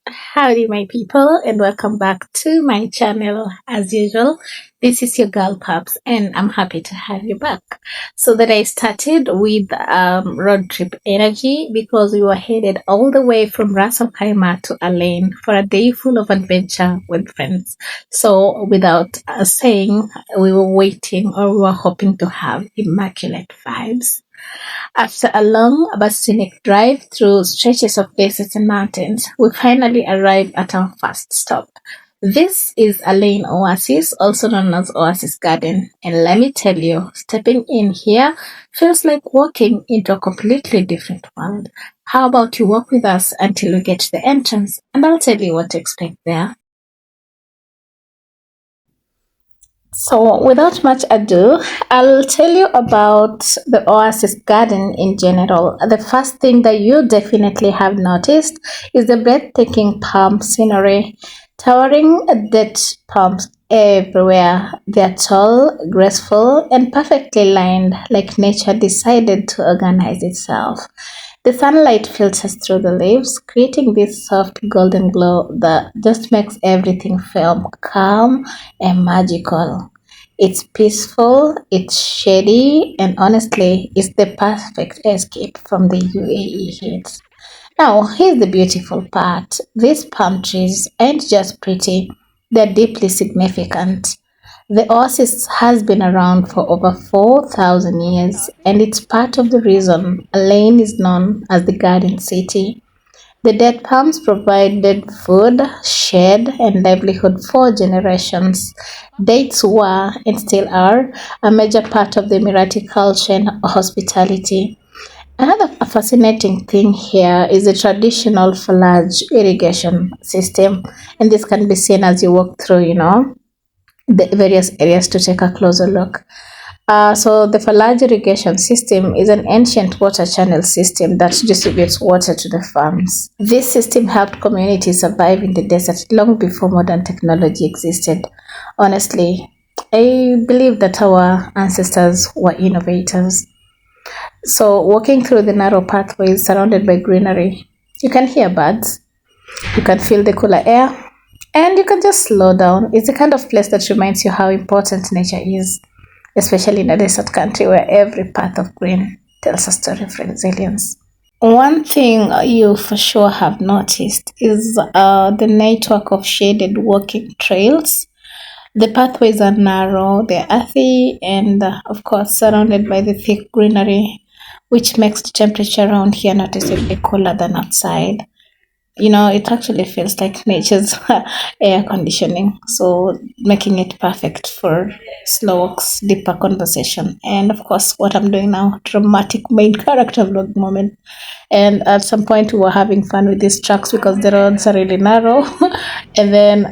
Howdy, my people, and welcome back to my channel. As usual, this is your girl Pops, and I'm happy to have you back. So that I started with road trip energy because we were headed all the way from Ras Al Khaimah to Alain for a day full of adventure with friends. So without saying, we were waiting or we were hoping to have immaculate vibes. After a long but scenic drive through stretches of deserts and mountains, we finally arrived at our first stop. This is Alain Oasis, also known as Oasis Garden, and let me tell you, stepping in here feels like walking into a completely different world. How about you walk with us until we get to the entrance, and I'll tell you what to expect there. So, without much ado, I'll tell you about the Oasis Garden in general. The first thing that you definitely have noticed is the breathtaking palm scenery. Towering date palms everywhere. They're tall, graceful, and perfectly lined, like nature decided to organize itself. The sunlight filters through the leaves, creating this soft golden glow that just makes everything feel calm and magical. It's peaceful, it's shady, and honestly, it's the perfect escape from the UAE heat. Now, here's the beautiful part. These palm trees ain't just pretty, they're deeply significant. The oasis has been around for over 4,000 years, and it's part of the reason Alain is known as the Garden City. The date palms provided food, shade, and livelihood for generations. Dates were, and still are, a major part of the Emirati culture and hospitality. Another fascinating thing here is the traditional foliage irrigation system, and this can be seen as you walk through, the various areas to take a closer look. So the foliage irrigation system is an ancient water channel system that distributes water to the farms. This system helped communities survive in the desert long before modern technology existed. Honestly, I believe that our ancestors were innovators. So walking through the narrow pathways surrounded by greenery, you can hear birds, you can feel the cooler air, and you can just slow down. It's the kind of place that reminds you how important nature is, especially in a desert country where every path of green tells a story of resilience. One thing you for sure have noticed is the network of shaded walking trails. The pathways are narrow, they're earthy, and of course, surrounded by the thick greenery, which makes the temperature around here noticeably cooler than outside. It actually feels like nature's air conditioning, so making it perfect for slow walks, deeper conversation, and of course, what I'm doing now, dramatic main character vlog moment. And at some point, we were having fun with these trucks because the roads are really narrow, and then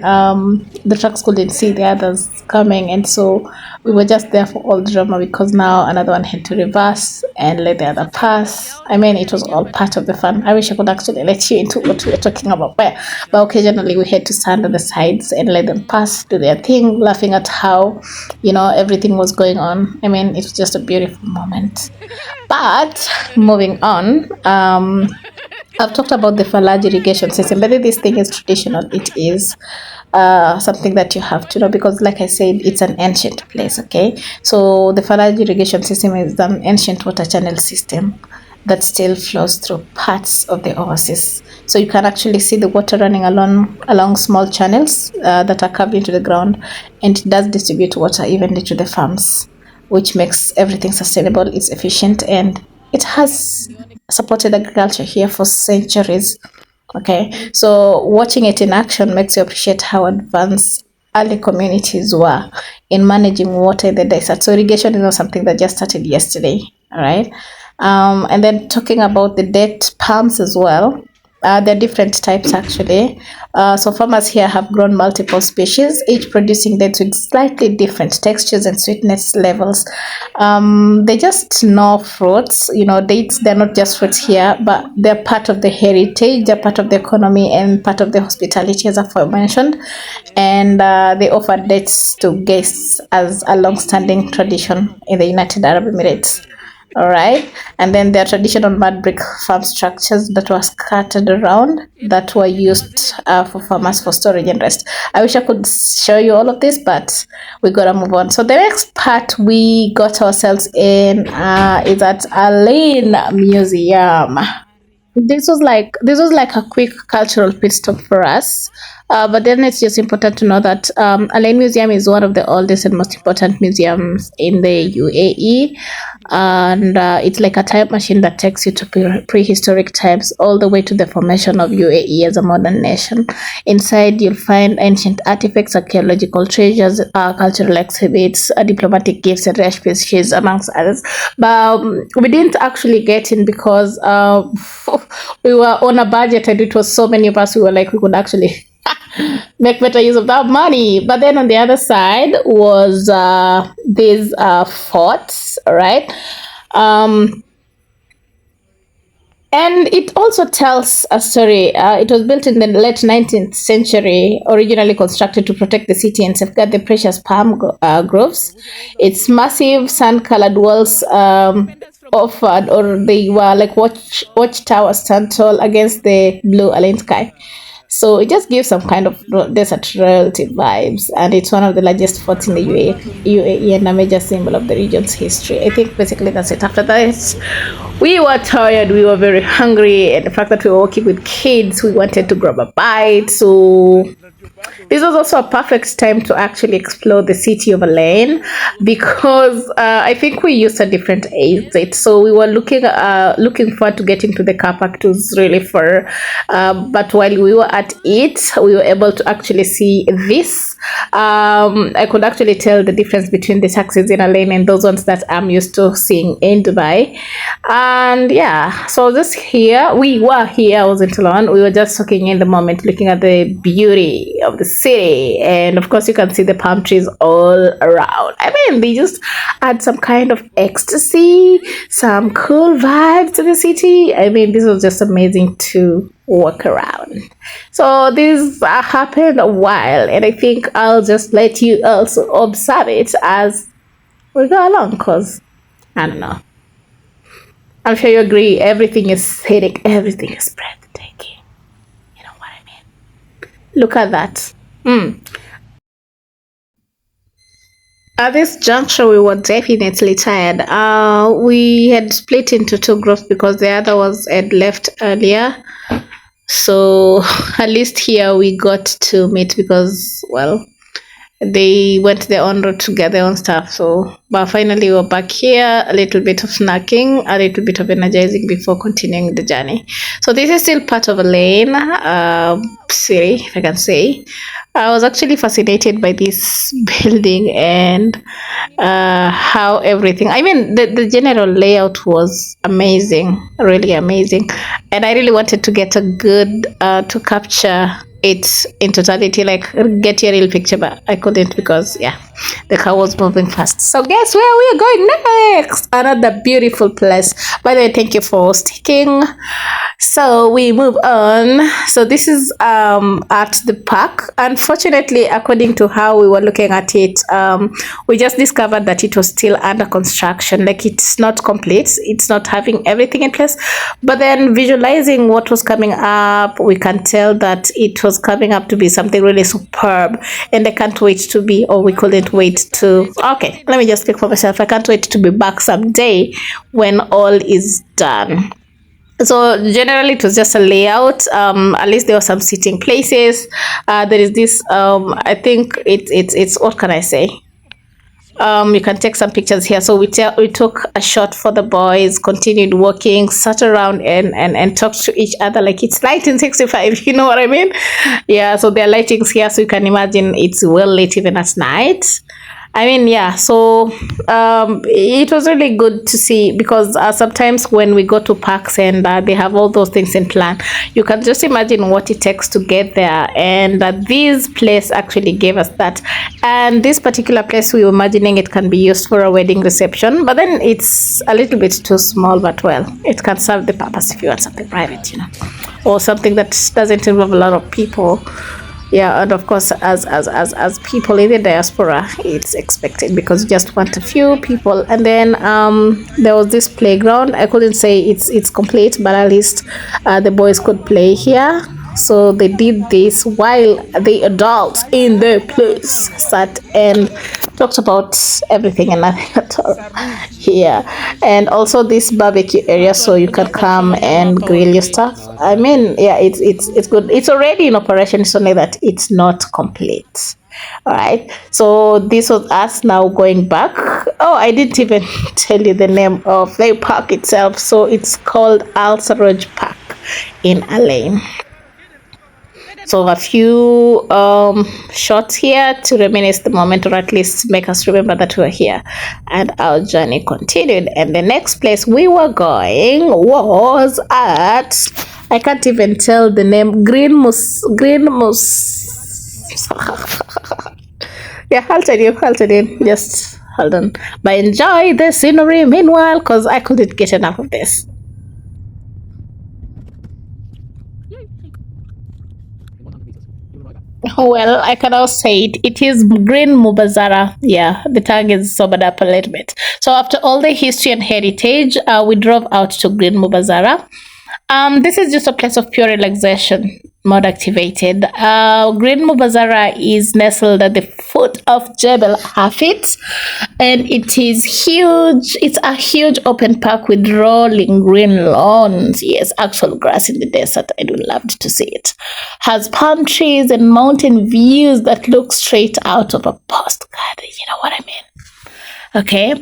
the trucks couldn't see the others coming, and so we were just there for all drama because now another one had to reverse and let the other pass. I mean, it was all part of the fun. I wish I could actually let you into what we were talking about, but occasionally we had to stand on the sides and let them pass, do their thing, laughing at how, everything was going on. I mean, it was just a beautiful moment. But moving on, I've talked about the foliage irrigation system. Whether this thing is traditional, it is something that you have to know because, like I said, it's an ancient place. Okay, so the foliage irrigation system is an ancient water channel system that still flows through parts of the oasis. So you can actually see the water running along small channels that are carved into the ground, and it does distribute water evenly to the farms, which makes everything sustainable, it's efficient, and it has supported agriculture here for centuries. Okay, so watching it in action makes you appreciate how advanced early communities were in managing water in the desert. So irrigation is not something that just started yesterday. All right, and then talking about the date palms as well. There are different types actually. So farmers here have grown multiple species, each producing dates with slightly different textures and sweetness levels. They just know fruits. Dates, they're not just fruits here, but they're part of the heritage, they're part of the economy and part of the hospitality, as I've mentioned. And they offer dates to guests as a long-standing tradition in the United Arab Emirates. All right, and then there are traditional mud brick farm structures that were scattered around that were used for farmers for storage and rest. I wish I could show you all of this, but we gotta move on. So the next part we got ourselves in is at Alain Museum. This was like a quick cultural pit stop for us. But then it's just important to know that Alain Museum is one of the oldest and most important museums in the UAE, and it's like a time machine that takes you to prehistoric times all the way to the formation of UAE as a modern nation. Inside, you'll find ancient artifacts, archaeological treasures, cultural exhibits, diplomatic gifts, and rare species, amongst others. But we didn't actually get in because we were on a budget, and it was so many of us. We were like, we could actually make better use of that money. But then on the other side was these forts, right? Um, and it also tells a story. It was built in the late 19th century, originally constructed to protect the city and safeguard the precious palm groves. Its massive sun-colored walls offered, or they were like watchtowers stand tall against the blue alien sky. So it just gives some kind of desert royalty vibes, and it's one of the largest forts in the UAE and a major symbol of the region's history. I think basically that's it. After that, we were tired, we were very hungry, and the fact that we were working with kids, we wanted to grab a bite. So this was also a perfect time to actually explore the city of Elaine, because I think we used a different exit. So we were looking forward to getting to the car park. It was really far, but while we were at it, we were able to actually see this. I could actually tell the difference between the taxis in Elaine and those ones that I'm used to seeing in Dubai. And yeah, so this here, we were here, I wasn't alone. We were just soaking in the moment, looking at the beauty of the city, and of course you can see the palm trees all around. I mean, they just add some kind of ecstasy, some cool vibes to the city. I mean, this was just amazing to walk around. So this happened a while, and I think I'll just let you also observe it as we go along, because I don't know, I'm sure you agree, everything is scenic, everything is breathtaking. You know what I mean? Look at that. At this juncture, we were definitely tired. We had split into two groups because the other was had left earlier. So at least here we got to meet because, well, they went their own route to get their own stuff. So, but finally we're back here, a little bit of snacking, a little bit of energizing before continuing the journey. So this is still part of a lane city, if I can say. I was actually fascinated by this building and how everything, I mean, the general layout was amazing, really amazing. And I really wanted to get a good, to capture it in totality, like get a real picture, but I couldn't because, yeah, the car was moving fast. So guess where we are going next? Another beautiful place. By the way, thank you for sticking. So we move on. So this is at the park. Unfortunately, according to how we were looking at it, we just discovered that it was still under construction. Like, it's not complete, it's not having everything in place. But then visualizing what was coming up, we can tell that it was coming up to be something really superb, and I can't wait to be, or we couldn't wait to, okay, let me just speak for myself, I can't wait to be back someday when all is done. So generally it was just a layout. At least there were some sitting places. There is this, I think it's what can I say, you can take some pictures here. So we took a shot for the boys, continued walking, sat around and talked to each other like it's 1965. You know what I mean? Yeah, so there are lightings here, so you can imagine it's well lit even at night. I mean, yeah, so it was really good to see, because sometimes when we go to parks and they have all those things in plan, you can just imagine what it takes to get there, and this place actually gave us that. And this particular place, we were imagining it can be used for a wedding reception, but then it's a little bit too small, but well, it can serve the purpose if you want something private, you know, or something that doesn't involve a lot of people. Yeah, and of course, as people in the diaspora, it's expected because you just want a few people. And then there was this playground. I couldn't say it's complete, but at least the boys could play here. So they did this while the adults in the place sat and talked about everything and nothing at all here. And also this barbecue area, so you can come and grill your stuff. I mean, yeah, it's good. It's already in operation. It's only that it's not complete. All right. So this was us now going back. Oh, I didn't even tell you the name of the park itself. So it's called Al Saroj Park in Alain. So a few shots here to reminisce the moment, or at least make us remember that we were here. And our journey continued. And the next place we were going was at, I can't even tell the name, Green Mus. Yeah, I'll tell you. Just hold on. But enjoy the scenery meanwhile, because I couldn't get enough of this. Well, I can also say it. It is Green Mubazara. Yeah, the tongue is sobered up a little bit. So after all the history and heritage, we drove out to Green Mubazara. This is just a place of pure relaxation, mod activated. Green Mubazara is nestled at the foot of Jebel Hafit, and it is huge. It's a huge open park with rolling green lawns. Yes, actual grass in the desert. I would love to see it. Has palm trees and mountain views that look straight out of a postcard. You know what I mean? Okay,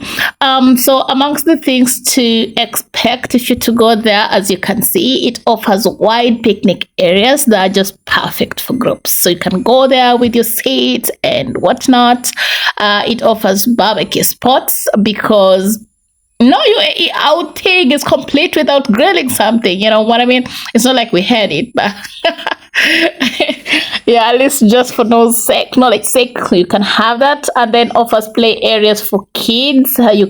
so amongst the things to expect if you're to go there, as you can see, it offers wide picnic areas that are just perfect for groups. So you can go there with your seats and whatnot. It offers barbecue spots because no UAE outing is complete without grilling something. You know what I mean? It's not like we had it, but yeah, at least just for no sake, knowledge sake, you can have that. And then offers play areas for kids. You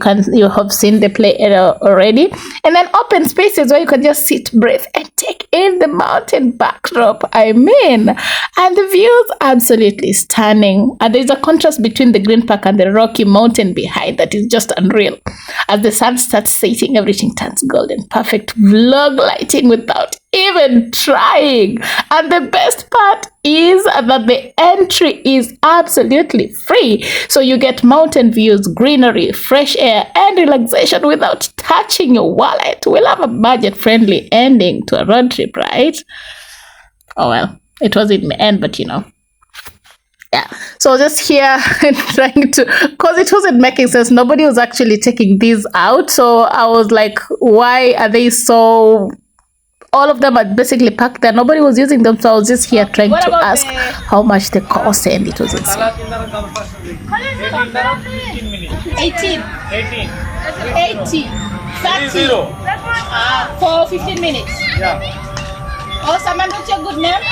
have seen the play area already, and then open spaces where you can just sit, breathe, and take in the mountain backdrop. I mean, and the views absolutely stunning. And there's a contrast between the green park and the rocky mountain behind that is just unreal. As the sun starts setting, everything turns golden. Perfect vlog lighting without even trying. And the best part is that the entry is absolutely free. So you get mountain views, greenery, fresh air, and relaxation without touching your wallet. We'll have a budget-friendly ending to a road trip, right? Oh well, it was in the end, but you know. Yeah, so just here trying to, because it wasn't making sense. Nobody was actually taking these out, so I was like, why are they so, all of them are basically packed there, nobody was using them. So I was just here trying to ask how much they cost, and it was insane. 18 80 30 for 15 minutes. Yeah. Oh, Saman, what's your good name?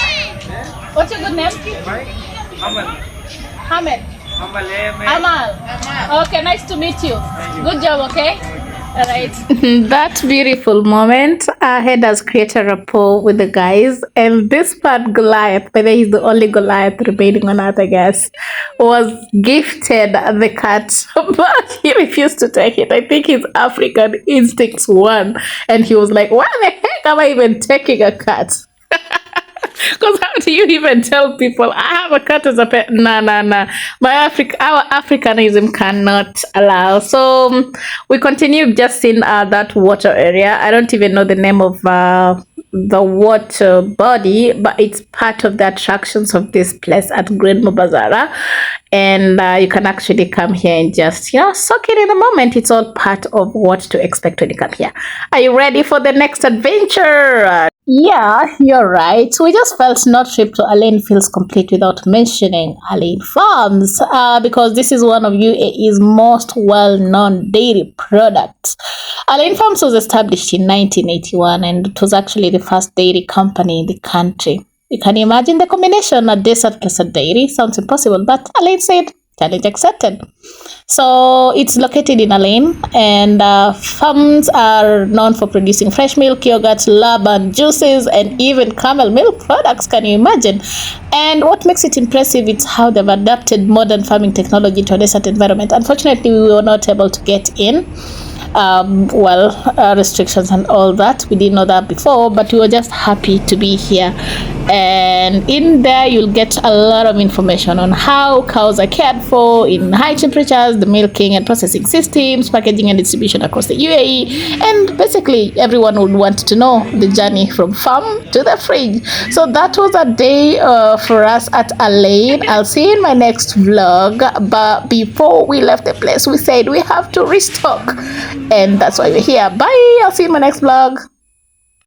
What's your good name? Hamid. Amal. Okay, nice to meet you. Good job, okay? All right. That beautiful moment, had us create a rapport with the guys. And this part, Goliath, whether he's the only Goliath remaining on earth, I guess, was gifted the cat, but he refused to take it. I think his African instincts won. And he was like, why the heck am I even taking a cat? Because how do you even tell people I have a cat as a pet? Nah. Our Africanism cannot allow. So we continue just in that water area. I don't even know the name of the water body, but it's part of the attractions of this place at Green Mubazara. And you can actually come here and just, soak it in the moment. It's all part of what to expect when you come here. Are you ready for the next adventure? Yeah, you're right. We just felt no trip to Alain feels complete without mentioning Alain Farms, because this is one of UAE's most well-known dairy products. Alain Farms was established in 1981, and it was actually the first dairy company in the country. You can imagine the combination, a desert plus a dairy. Sounds impossible, but Alain said, Challenge accepted. So it's located in a lane, and farms are known for producing fresh milk, yogurt, laban juices, and even camel milk products. Can you imagine? And what makes it impressive is how they've adapted modern farming technology to a desert environment. Unfortunately, we were not able to get in. Restrictions and all that. We didn't know that before, but we were just happy to be here. And in there, you'll get a lot of information on how cows are cared for in high temperatures, the milking and processing systems, packaging and distribution across the UAE, and basically everyone would want to know the journey from farm to the fridge. So that was a day for us at Alain. I'll see you in my next vlog. But before we left the place, we said we have to restock, and that's why we're here. Bye. I'll see you in my next vlog.